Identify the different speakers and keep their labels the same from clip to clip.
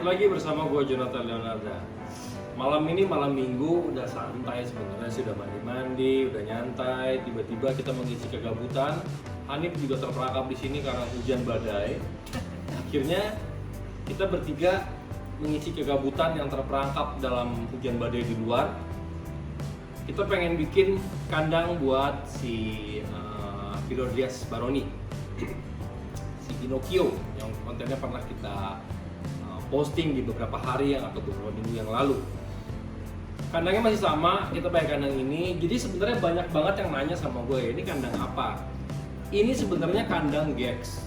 Speaker 1: balik lagi bersama gue Jonathan Leonarda. Malam ini malam minggu, udah santai sebenarnya sih, udah mandi-mandi, udah nyantai. Tiba-tiba kita mengisi kegabutan. Hanif juga terperangkap di sini karena hujan badai. Akhirnya kita bertiga mengisi kegabutan yang terperangkap dalam hujan badai di luar. Kita pengen bikin kandang buat si Philodryas baroni, si Pinocchio yang kontennya pernah kita posting di beberapa hari atau beberapa minggu yang lalu. Kandangnya masih sama, kita pakai kandang ini. Jadi sebenarnya banyak banget yang nanya sama gue, ini kandang apa? Ini sebenarnya kandang Gex,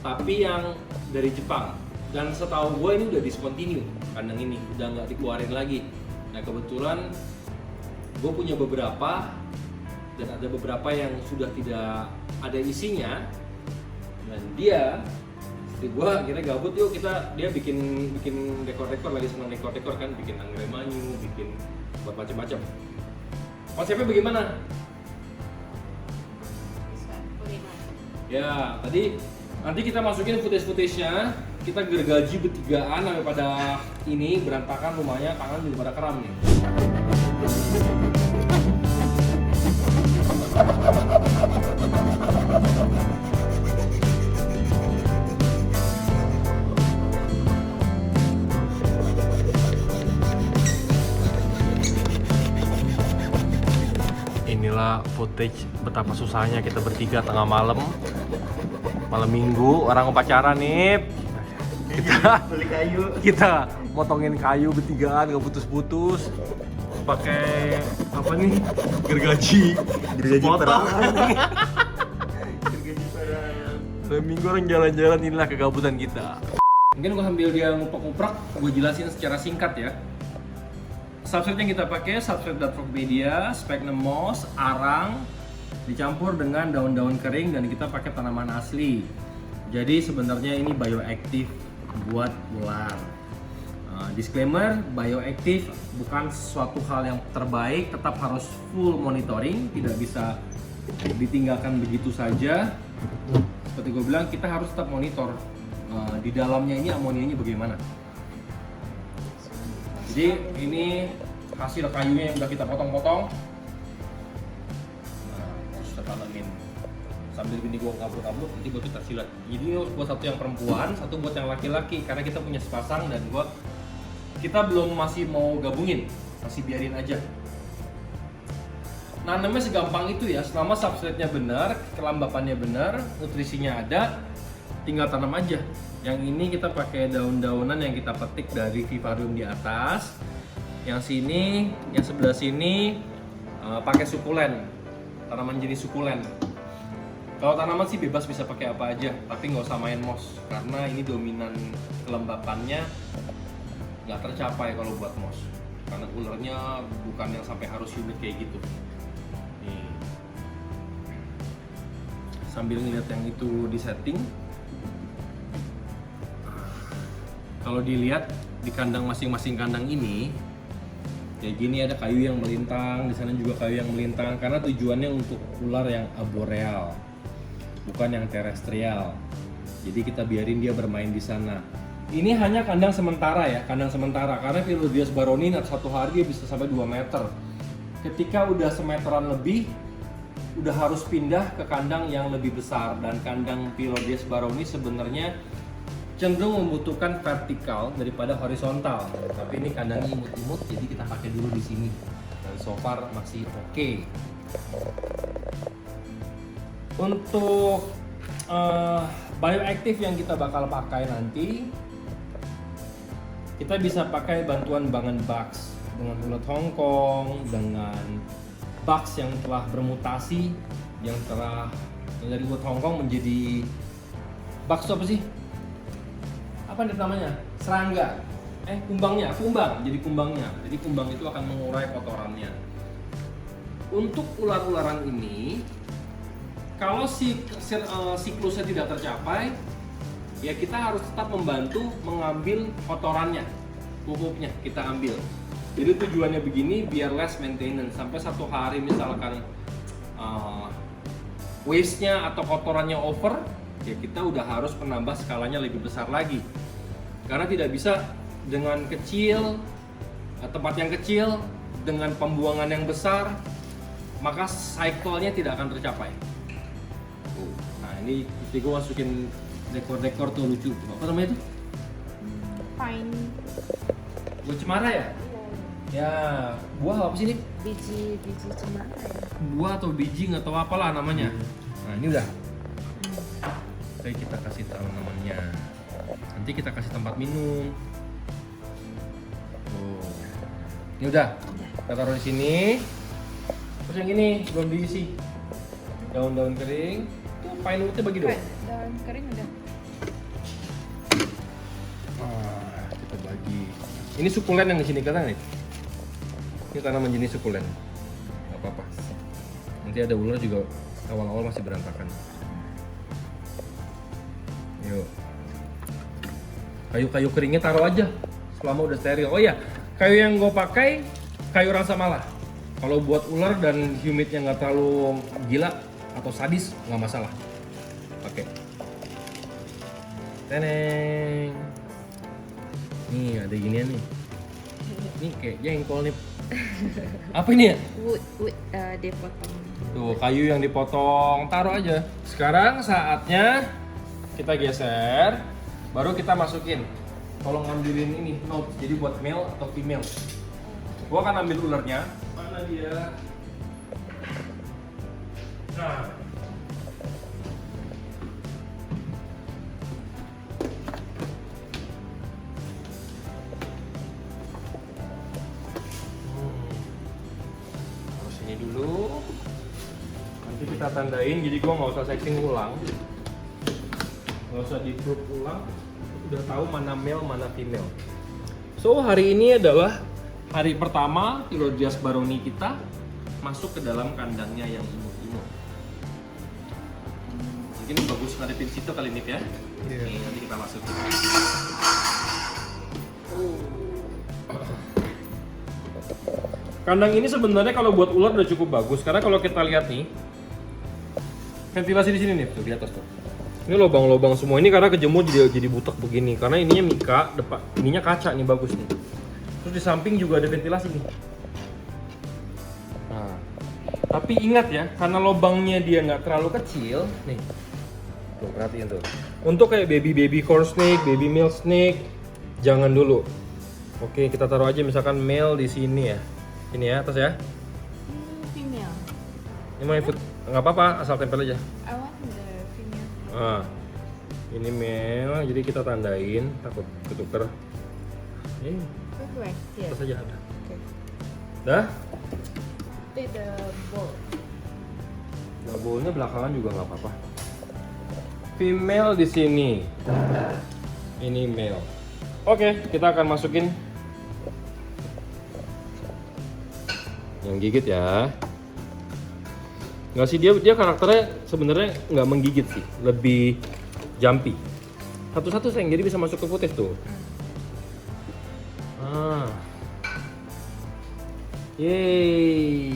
Speaker 1: tapi yang dari Jepang. Dan setahu gue ini udah discontinue kandang ini, udah nggak dikeluarin lagi. Nah kebetulan gue punya beberapa, dan ada beberapa yang sudah tidak ada isinya. Dan dia, istri gue akhirnya gabut, yuk dia bikin dekor-dekor, lagi senang dekor-dekor kan, bikin anggrek manyu, bikin buat macam-macam. Konsepnya bagaimana? Ya, tadi nanti kita masukin footage-nya, kita gergaji bertigaan sampai pada ini berantakan rumahnya, tangan juga pada kram nih. Inilah footage betapa susahnya kita bertiga tengah malam minggu, orang pacaran nih.
Speaker 2: Beli kayu.
Speaker 1: Kita motongin kayu bertigaan gak putus-putus. Pakai apa nih? Gergaji
Speaker 2: perang.
Speaker 1: Minggu orang jalan-jalan, inilah kegabutan kita. Mungkin gue sambil dia ngupak-ngupak, gue jelasin secara singkat ya. Substrate yang kita pakai substrate Darkropedia, sphagnum moss, arang, dicampur dengan daun-daun kering, dan kita pakai tanaman asli. Jadi sebenarnya ini bioaktif buat ular. Disclaimer, bioaktif bukan suatu hal yang terbaik, tetap harus full monitoring, tidak bisa ditinggalkan begitu saja. Seperti gue bilang, kita harus tetap monitor di dalamnya ini amonianya bagaimana. Jadi ini hasil kayunya yang udah kita potong-potong. Terus kita tanamin. Sambil bini gue kabur-kabur, nanti buat kita silat. Jadi ini buat satu yang perempuan, satu buat yang laki-laki. Karena kita punya sepasang dan kita belum masih mau gabungin, masih biarin aja. Nanamnya segampang itu ya, selama substrate-nya benar, kelembapannya benar, nutrisinya ada, tinggal tanam aja. Yang ini kita pakai daun-daunan yang kita petik dari vivarium di atas. Yang sini, yang sebelah sini pakai sukulen, tanaman jenis sukulen. Kalau tanaman sih bebas bisa pakai apa aja, tapi nggak usah main moss karena ini dominan kelembapannya nggak tercapai kalau buat moss. Karena ulernya bukan yang sampai harus humid kayak gitu. Nih. Sambil ngeliat yang itu di setting. Kalau dilihat di kandang masing-masing kandang ini, kayak gini ada kayu yang melintang, di sana juga kayu yang melintang, karena tujuannya untuk ular yang arboreal, bukan yang terestrial. Jadi kita biarin dia bermain di sana. Ini hanya kandang sementara ya, kandang sementara, karena Philodryas baroni satu hari dia bisa sampai 2 meter. Ketika udah semeteran lebih, udah harus pindah ke kandang yang lebih besar, dan kandang Philodryas baroni sebenarnya cenderung membutuhkan vertikal daripada horizontal. Tapi ini kandangnya imut-imut, jadi kita pakai dulu di sini. Dan so far masih oke. Untuk bioaktif yang kita bakal pakai nanti, kita bisa pakai bantuan bangan bugs dengan ulat Hongkong, dengan bugs yang telah bermutasi, yang telah dari ulat Hongkong menjadi bugs apa sih? Apa namanya? Serangga. Kumbang. Jadi kumbangnya. Jadi kumbang itu akan mengurai kotorannya. Untuk ular-ularan ini, kalau siklusnya tidak tercapai, ya kita harus tetap membantu mengambil kotorannya, pupuknya kita ambil. Jadi tujuannya begini, biar less maintenance. Sampai satu hari misalkan waste-nya atau kotorannya over, ya kita udah harus menambah skalanya lebih besar lagi. Karena tidak bisa dengan kecil, tempat yang kecil dengan pembuangan yang besar, maka cycle-nya tidak akan tercapai. Nah ini istri gue masukin dekor-dekor tuh lucu. Apa namanya itu?
Speaker 3: Pine
Speaker 1: Buah cemara ya? Ya, buah apa sih ini?
Speaker 3: biji cemara ya.
Speaker 1: Buah atau biji nggak tahu apalah namanya. Nah ini udah. Oke, kita kasih tanamannya. Nanti kita kasih tempat minum. Tuh. Ini udah. Kita taruh di sini. Terus yang ini belum diisi. Daun-daun kering. Tuh pine woodnya bagi dong.
Speaker 3: Daun kering udah.
Speaker 1: Nah, kita bagi. Ini sukulen yang di sini kelihatan nih. Ini tanaman jenis sukulen. Gak apa-apa. Nanti ada ular juga awal-awal masih berantakan. Yuk. Kayu-kayu keringnya taruh aja selama udah steril. Oh iya, kayu yang gue pakai kayu rasa malah. Kalau buat ular dan humidnya nggak terlalu gila atau sadis nggak masalah. Oke. Teneng. Nih ada ginian nih. Ini kayak jengkol nih. Apa ini ya?
Speaker 3: Wood dipotong.
Speaker 1: Tuh kayu yang dipotong, taruh aja. Sekarang saatnya kita geser, baru kita masukin. Tolong ambilin ini note, jadi buat male atau female. Gua akan ambil ularnya. Mana dia? Nah. Terus ini dulu. Nanti kita tandain, jadi gua nggak usah setting ulang. Nggak usah di group ulang, udah tahu mana male mana female. So hari ini adalah hari pertama Phyllodes baroni kita masuk ke dalam kandangnya yang imut-imut. Mungkin bagus ngadepin situ kali ini ya. Nih, nanti kita masukin. Kandang ini sebenarnya kalau buat ular udah cukup bagus karena kalau kita lihat nih ventilasi di sini nih tuh di atas tuh. Ini lubang-lubang semua ini karena kejemur jadi butek begini karena ininya mika, depan ininya kaca nih bagus nih. Terus di samping juga ada ventilasi nih. Nah, tapi ingat ya karena lubangnya dia nggak terlalu kecil nih. Tuh perhatiin tuh. Untuk kayak baby corn snake, baby male snake jangan dulu. Oke kita taruh aja misalkan male di sini ya. Ini ya atas ya.
Speaker 3: Female.
Speaker 1: Ini mau ikut nggak apa-apa asal tempel aja.
Speaker 3: I want the female.
Speaker 1: Nah, ini male, jadi kita tandain, takut ketuker.
Speaker 3: Where? Here.
Speaker 1: Atas aja ada.
Speaker 3: Okay.
Speaker 1: Dah?
Speaker 3: Take the bowl.
Speaker 1: Nah, bowlnya belakangan juga nggak apa-apa. Female di sini. Ini male. Oke, kita akan masukin yang gigit ya. Nggak sih dia karakternya sebenarnya nggak menggigit sih, lebih jumpy. Satu-satu sayang jadi bisa masuk ke footage tuh. Ah, yeay.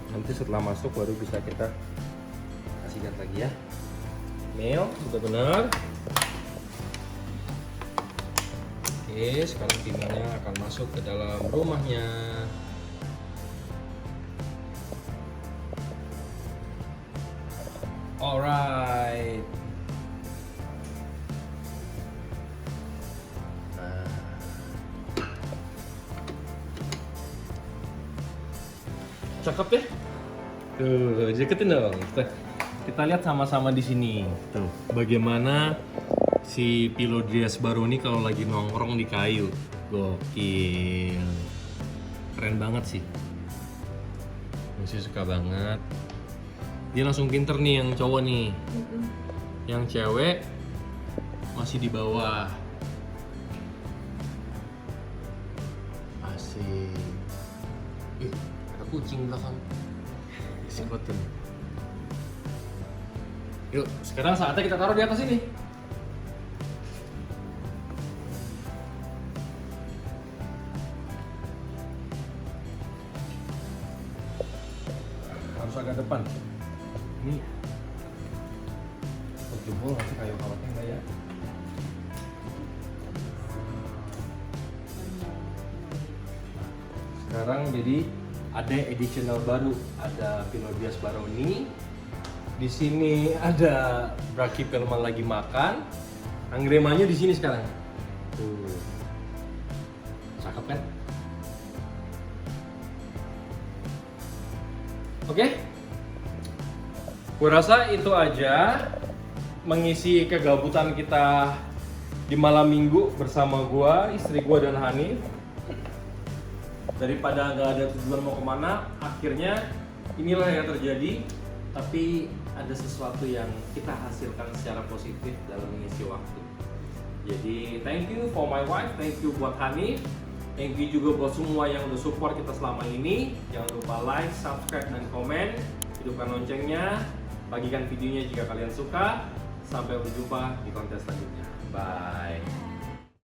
Speaker 1: Nanti setelah masuk baru bisa kita kasihkan lagi ya. Male sudah benar. Oke, sekarang female-nya akan masuk ke dalam rumahnya. Alright. Nah. Cakep ya? Tuh, deketin dong. Kita lihat sama-sama di sini. Tuh, bagaimana si Phyllodes baroni kalau lagi nongkrong di kayu. Gokil. Keren banget sih. Masih suka banget. Dia langsung pinter nih yang cowok nih. Yang cewek masih di bawah. Asik. Ada kucing belakang. Si Cotton. Yuk, sekarang saatnya kita taruh di atas ini. Harus agak depan. Ini. jebol nggak sih kayu kawatnya enggak ya? Sekarang jadi ada additional baru, ada Pinot Bias Baroni. Di sini ada Brachypelma lagi makan. Anggremanya di sini sekarang. Tuh. Cakep kan? Oke. Kurasa itu aja mengisi kegabutan kita di malam minggu bersama gua, istri gua dan Hanif. Daripada nggak ada tujuan mau kemana, akhirnya inilah yang terjadi. Tapi ada sesuatu yang kita hasilkan secara positif dalam mengisi waktu. Jadi thank you for my wife, thank you buat Hanif, thank you juga buat semua yang udah support kita selama ini. Jangan lupa like, subscribe, dan komen. Hidupkan loncengnya, bagikan videonya jika kalian suka. Sampai berjumpa di konten selanjutnya. Bye.